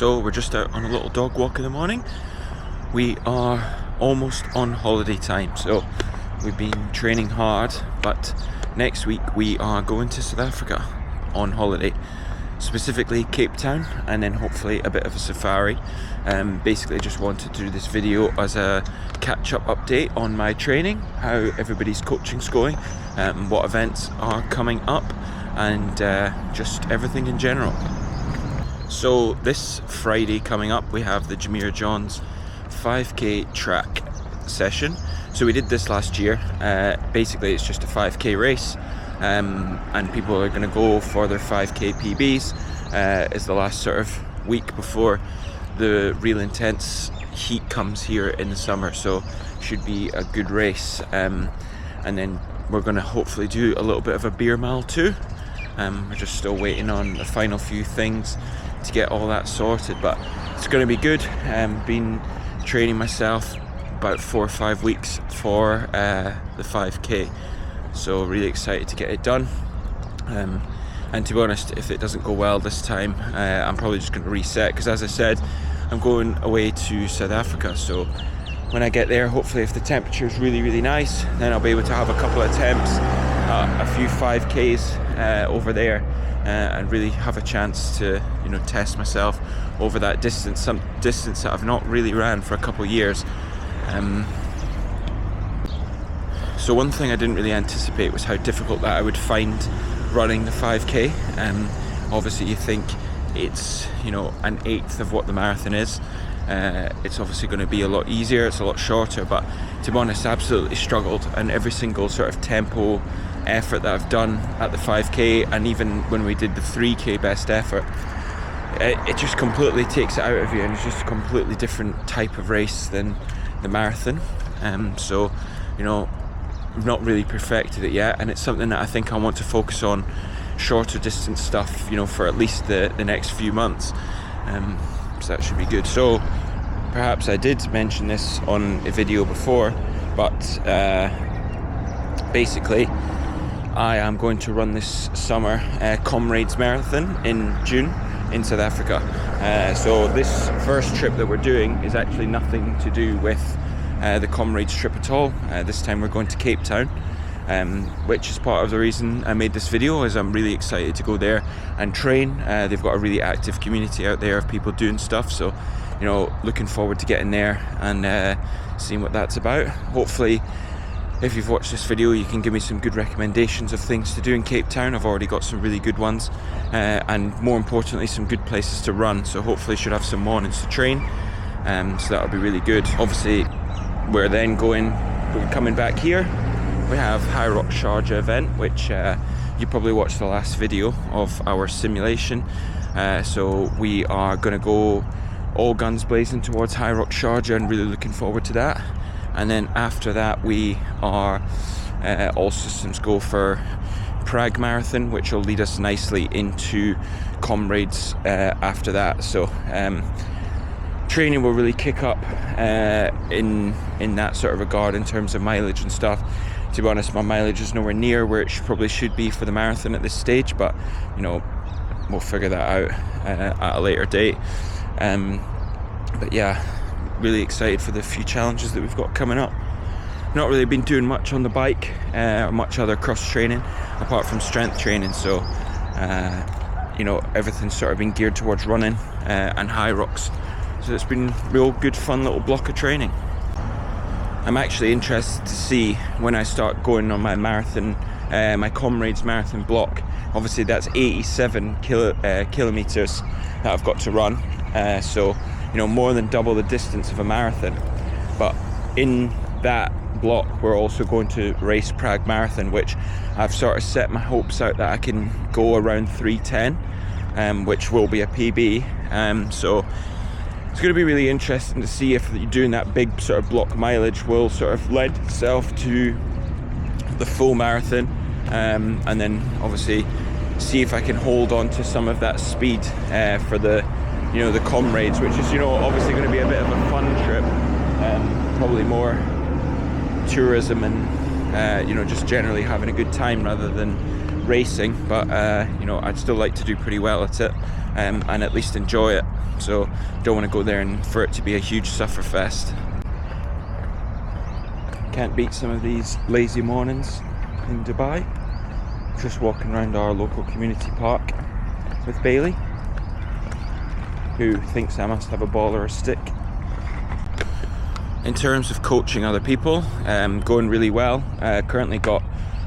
So we're just out on a little dog walk in the morning. We are almost on holiday time, so we've been training hard, but next week we are going to South Africa on holiday, specifically Cape Town, and then hopefully a bit of a safari. Basically just wanted to do this video as a catch-up update on my training, how everybody's coaching's going, what events are coming up, and just everything in general. So this Friday coming up, we have the Jameer Johns 5k track session. So we did this last year. Basically it's just a 5k race, and people are going to go for their 5k PBs. Is the last sort of week before the real intense heat comes here in the summer, so should be a good race. And then we're going to hopefully do a little bit of a beer mile too. We're just still waiting on the final few things to get all that sorted, but it's going to be good. Been training myself about 4 or 5 weeks for the 5k, so really excited to get it done. And to be honest, if it doesn't go well this time, I'm probably just going to reset, because as I said, I'm going away to South Africa. So when I get there, hopefully if the temperature is really nice, then I'll be able to have a couple of attempts, a few 5ks over there, and really have a chance to, you know, test myself over that distance, some distance that I've not really ran for a couple of years. So one thing I didn't really anticipate was how difficult that I would find running the 5k. Obviously you think it's, you know, an eighth of what the marathon is. It's obviously going to be a lot easier, it's a lot shorter, but to be honest, I absolutely struggled, and every single sort of tempo effort that I've done at the 5k, and even when we did the 3k best effort, it just completely takes it out of you, and it's just a completely different type of race than the marathon. So, you know, I've not really perfected it yet, and it's something that I think I want to focus on, shorter distance stuff, you know, for at least the next few months. So that should be good. So perhaps I did mention this on a video before, but basically I am going to run this summer Comrades Marathon in June in South Africa. So this first trip that we're doing is actually nothing to do with the Comrades trip at all. This time we're going to Cape Town, which is part of the reason I made this video, is I'm really excited to go there and train. They've got a really active community out there of people doing stuff, so, you know, looking forward to getting there and seeing what that's about. Hopefully, if you've watched this video, you can give me some good recommendations of things to do in Cape Town. I've already got some really good ones, and more importantly, some good places to run. So hopefully should have some mornings to train, so that'll be really good. Obviously, we're coming back here. We have Hyrox Sharjah event, which you probably watched the last video of our simulation. So we are going to go all guns blazing towards Hyrox Sharjah, and really looking forward to that. And then after that, we are all systems go for Prague Marathon, which will lead us nicely into Comrades after that. So training will really kick up in that sort of regard in terms of mileage and stuff. To be honest, my mileage is nowhere near where it probably should be for the marathon at this stage, but, you know, we'll figure that out at a later date. But yeah, really excited for the few challenges that we've got coming up. Not really been doing much on the bike or much other cross training apart from strength training, so you know, everything's sort of been geared towards running and Hyrox. So it's been real good fun little block of training. I'm actually interested to see when I start going on my marathon, my Comrades Marathon block. Obviously that's 87 kilometers that I've got to run, so, you know, more than double the distance of a marathon. But in that block we're also going to race Prague Marathon, which I've sort of set my hopes out that I can go around 3:10, which will be a PB. So it's going to be really interesting to see if doing that big sort of block mileage will sort of lend itself to the full marathon, and then obviously see if I can hold on to some of that speed for the, you know, the Comrades, which is, you know, obviously going to be a bit of a fun trip, probably more tourism and you know, just generally having a good time rather than racing. But you know, I'd still like to do pretty well at it. and at least enjoy it. So don't want to go there and for it to be a huge sufferfest. Can't beat some of these lazy mornings in Dubai. Just walking around our local community park with Bailey, who thinks I must have a ball or a stick. In terms of coaching other people, going really well. Currently got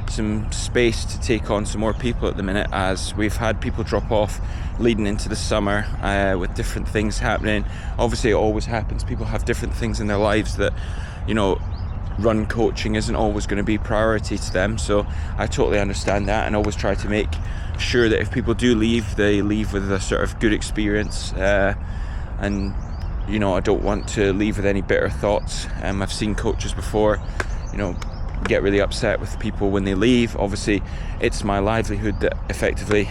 some space to take on some more people at the minute, as we've had people drop off leading into the summer with different things happening. Obviously it always happens, people have different things in their lives that, you know, run coaching isn't always going to be priority to them, so I totally understand that, and always try to make sure that if people do leave, they leave with a sort of good experience, and you know, I don't want to leave with any bitter thoughts. I've seen coaches before, you know, get really upset with people when they leave. Obviously it's my livelihood that effectively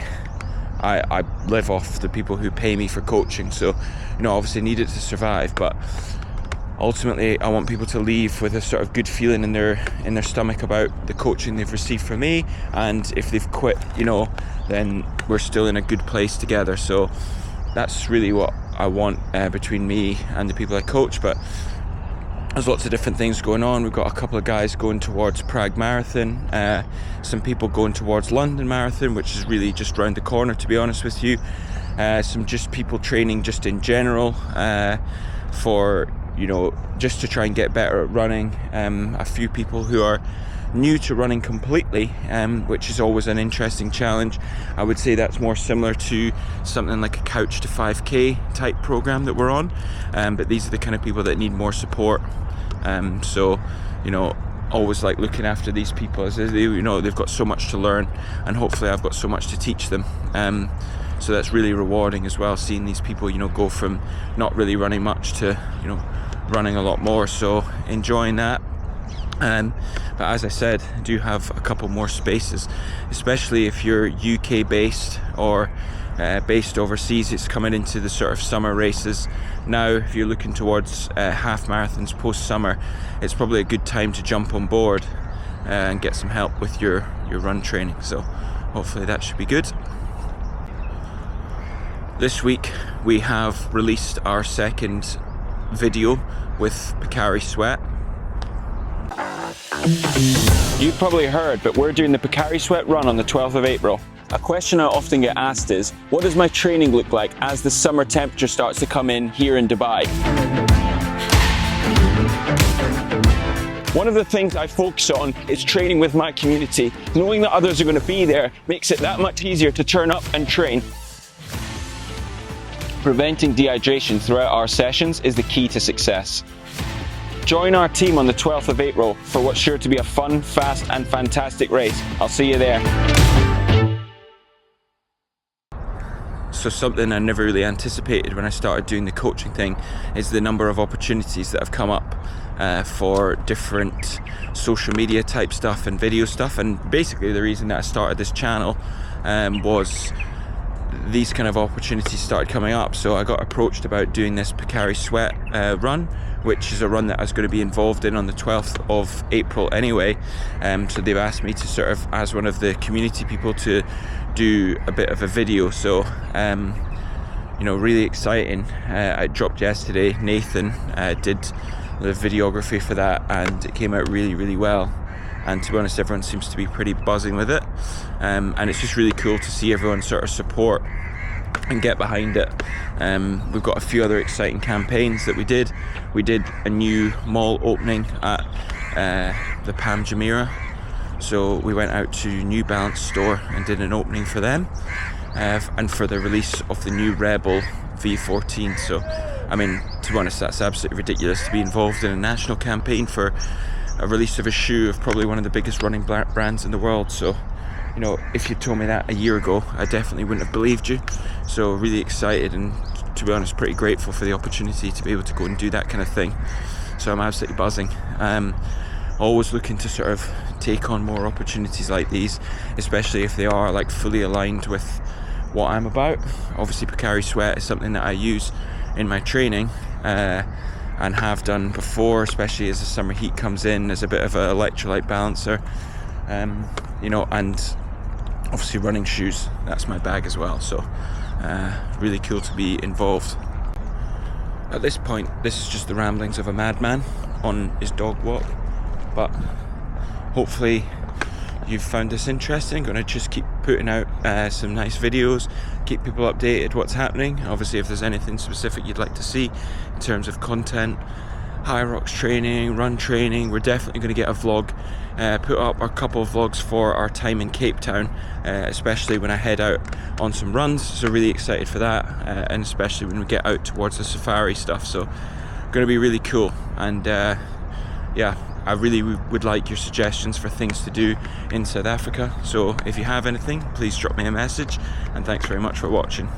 I live off the people who pay me for coaching, so you know, obviously need it to survive, but ultimately I want people to leave with a sort of good feeling in their stomach about the coaching they've received from me, and if they've quit, you know, then we're still in a good place together. So that's really what I want between me and the people I coach. But there's lots of different things going on. We've got a couple of guys going towards Prague Marathon, some people going towards London Marathon, which is really just round the corner, to be honest with you. Some just people training just in general for, you know, just to try and get better at running. A few people who are new to running completely, which is always an interesting challenge. I would say that's more similar to something like a Couch to 5K type program that we're on, but these are the kind of people that need more support. So, you know, always like looking after these people, as they, you know, they've got so much to learn, and hopefully I've got so much to teach them. So that's really rewarding as well, seeing these people, you know, go from not really running much to, you know, running a lot more. So enjoying that. But as I said, I do have a couple more spaces, especially if you're UK based or based overseas. It's coming into the sort of summer races now. If you're looking towards half marathons post summer, it's probably a good time to jump on board and get some help with your run training. So hopefully that should be good. This week we have released our second video with Pocari Sweat. You've probably heard, but we're doing the Pocari Sweat run on the 12th of April. A question I often get asked is, what does my training look like as the summer temperature starts to come in here in Dubai? One of the things I focus on is training with my community. Knowing that others are going to be there makes it that much easier to turn up and train. Preventing dehydration throughout our sessions is the key to success. Join our team on the 12th of April for what's sure to be a fun, fast and fantastic race. I'll see you there. So something I never really anticipated when I started doing the coaching thing is the number of opportunities that have come up for different social media type stuff and video stuff. And basically the reason that I started this channel was these kind of opportunities started coming up. So I got approached about doing this Pocari Sweat run, which is a run that I was going to be involved in on the 12th of April anyway. So they've asked me to sort of, as one of the community people, to do a bit of a video. So you know, really exciting. I dropped yesterday. Nathan did the videography for that, and it came out really, really well. And to be honest, everyone seems to be pretty buzzing with it, and it's just really cool to see everyone sort of support and get behind it. We've got a few other exciting campaigns that we did. We did a new mall opening at the Palm Jumeirah, so we went out to New Balance store and did an opening for them, and for the release of the new Rebel V14. So I mean, to be honest, that's absolutely ridiculous to be involved in a national campaign for a release of a shoe of probably one of the biggest running brands in the world. So, you know, if you told me that a year ago, I definitely wouldn't have believed you. So really excited, and to be honest, pretty grateful for the opportunity to be able to go and do that kind of thing. So I'm absolutely buzzing. Always looking to sort of take on more opportunities like these, especially if they are like fully aligned with what I'm about. Obviously Pocari Sweat is something that I use in my training, and have done before, especially as the summer heat comes in, as a bit of an electrolyte balancer, you know, and obviously running shoes, that's my bag as well. So Really cool to be involved. At this point, this is just the ramblings of a madman on his dog walk, but hopefully you've found this interesting. I'm going to just keep putting out some nice videos, keep people updated what's happening. Obviously, if there's anything specific you'd like to see in terms of content, Hyrox training, run training, we're definitely going to get a vlog, put up a couple of vlogs for our time in Cape Town, especially when I head out on some runs, so really excited for that, and especially when we get out towards the safari stuff, so going to be really cool. And yeah, I really would like your suggestions for things to do in South Africa, so if you have anything, please drop me a message, and thanks very much for watching.